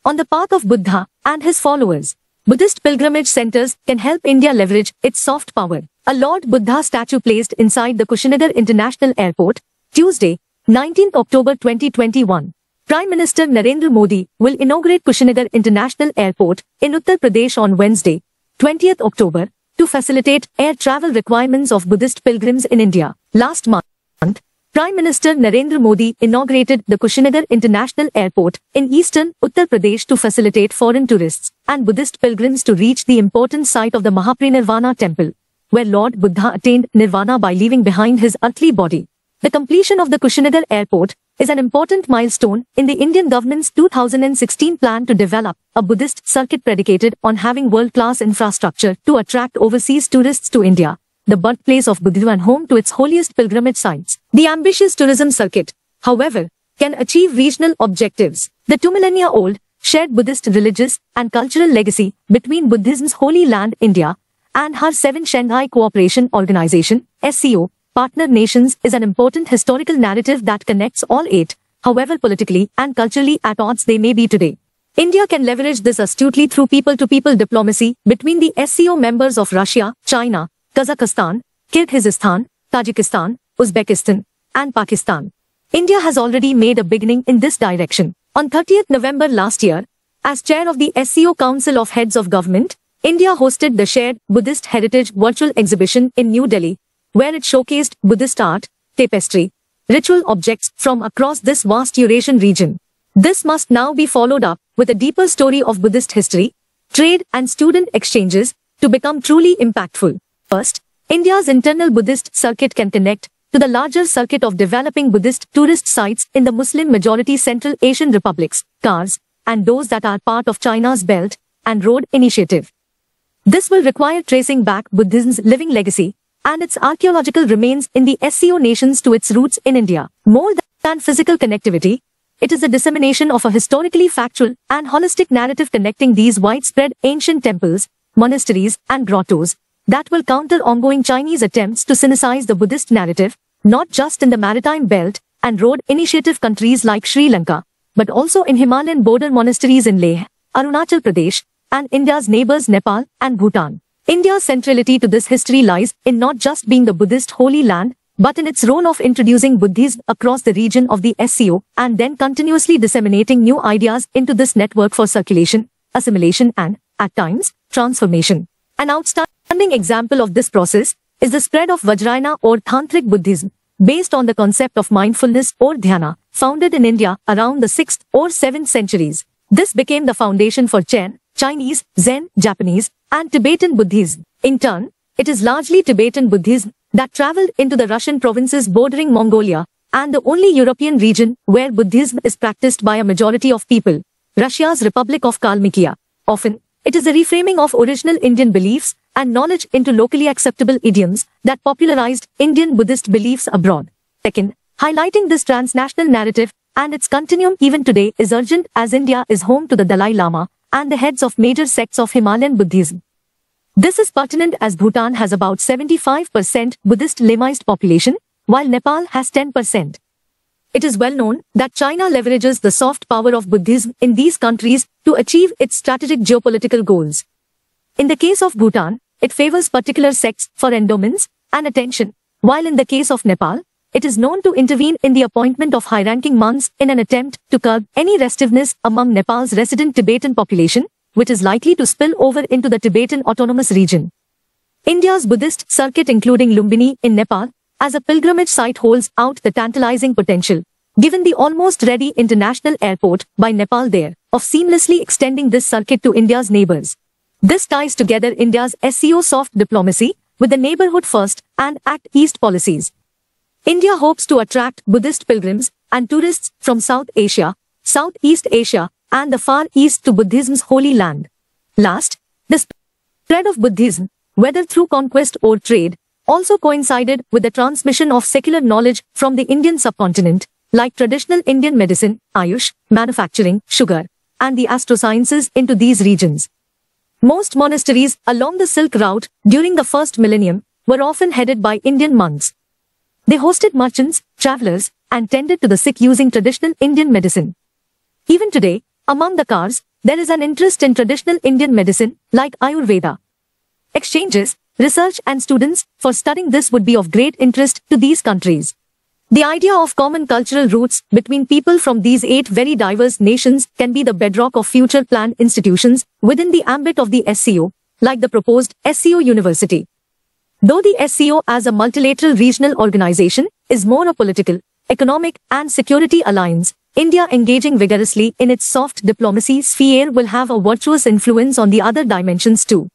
on the path of Buddha and his followers. Buddhist pilgrimage centers can help India leverage its soft power. A Lord Buddha statue placed inside the Kushinagar International Airport, Tuesday, 19 October 2021. Prime Minister Narendra Modi will inaugurate Kushinagar International Airport in Uttar Pradesh on Wednesday, 20 October, to facilitate air travel requirements of Buddhist pilgrims in India. Last month, Prime Minister Narendra Modi inaugurated the Kushinagar International Airport in eastern Uttar Pradesh to facilitate foreign tourists and Buddhist pilgrims to reach the important site of the Mahaparinirvana temple, where Lord Buddha attained nirvana by leaving behind his earthly body. The completion of the Kushinagar Airport is an important milestone in the Indian government's 2016 plan to develop a Buddhist circuit predicated on having world-class infrastructure to attract overseas tourists to India, the birthplace of Buddhism and home to its holiest pilgrimage sites. The ambitious tourism circuit, however, can achieve regional objectives. The 2 millennia-old, shared Buddhist religious and cultural legacy between Buddhism's Holy Land India and her 7 Shanghai Cooperation Organization, SCO, partner nations is an important historical narrative that connects all 8, however politically and culturally at odds they may be today. India can leverage this astutely through people-to-people diplomacy between the SCO members of Russia, China, Kazakhstan, Kyrgyzstan, Tajikistan, Uzbekistan, and Pakistan. India has already made a beginning in this direction. On 30th November last year, as chair of the SCO Council of Heads of Government, India hosted the Shared Buddhist Heritage Virtual Exhibition in New Delhi, where it showcased Buddhist art, tapestry, ritual objects from across this vast Eurasian region. This must now be followed up with a deeper story of Buddhist history, trade and student exchanges to become truly impactful. First, India's internal Buddhist circuit can connect to the larger circuit of developing Buddhist tourist sites in the Muslim-majority Central Asian republics, CARs, and those that are part of China's Belt and Road Initiative. This will require tracing back Buddhism's living legacy and its archaeological remains in the SCO nations to its roots in India. More than physical connectivity, it is the dissemination of a historically factual and holistic narrative connecting these widespread ancient temples, monasteries, and grottos that will counter ongoing Chinese attempts to sinicize the Buddhist narrative, not just in the Maritime Belt and Road Initiative countries like Sri Lanka, but also in Himalayan border monasteries in Leh, Arunachal Pradesh, and India's neighbors Nepal and Bhutan. India's centrality to this history lies in not just being the Buddhist Holy Land, but in its role of introducing Buddhism across the region of the SCO and then continuously disseminating new ideas into this network for circulation, assimilation and, at times, transformation. An outstanding example of this process is the spread of Vajrayana or Tantric Buddhism, based on the concept of mindfulness or dhyana, founded in India around the 6th or 7th centuries. This became the foundation for Chen, Chinese, Zen, Japanese, and Tibetan Buddhism. In turn, it is largely Tibetan Buddhism that traveled into the Russian provinces bordering Mongolia, and the only European region where Buddhism is practiced by a majority of people, Russia's Republic of Kalmykia. Often, it is the reframing of original Indian beliefs and knowledge into locally acceptable idioms that popularized Indian Buddhist beliefs abroad. Second, highlighting this transnational narrative and its continuum even today is urgent as India is home to the Dalai Lama and the heads of major sects of Himalayan Buddhism. This is pertinent as Bhutan has about 75% Buddhist Lamist population, while Nepal has 10%. It is well known that China leverages the soft power of Buddhism in these countries to achieve its strategic geopolitical goals. In the case of Bhutan, it favors particular sects for endowments and attention, while in the case of Nepal, it is known to intervene in the appointment of high-ranking monks in an attempt to curb any restiveness among Nepal's resident Tibetan population, which is likely to spill over into the Tibetan Autonomous Region. India's Buddhist circuit including Lumbini in Nepal as a pilgrimage site holds out the tantalizing potential, given the almost ready international airport by Nepal there, of seamlessly extending this circuit to India's neighbors. This ties together India's SCO soft diplomacy with the neighborhood first and act east policies. India hopes to attract Buddhist pilgrims and tourists from South Asia, Southeast Asia, and the Far East to Buddhism's Holy Land. Last, the spread of Buddhism, whether through conquest or trade, also coincided with the transmission of secular knowledge from the Indian subcontinent, like traditional Indian medicine, Ayush, manufacturing, sugar, and the astrosciences into these regions. Most monasteries along the Silk Route during the first millennium were often headed by Indian monks. They hosted merchants, travelers, and tended to the sick using traditional Indian medicine. Even today, Among the CARs, there is an interest in traditional Indian medicine, like Ayurveda. Exchanges, research and students for studying this would be of great interest to these countries. The idea of common cultural roots between people from these 8 very diverse nations can be the bedrock of future planned institutions within the ambit of the SCO, like the proposed SCO University. Though the SCO as a multilateral regional organization is more a political, economic and security alliance, India engaging vigorously in its soft diplomacy sphere will have a virtuous influence on the other dimensions too.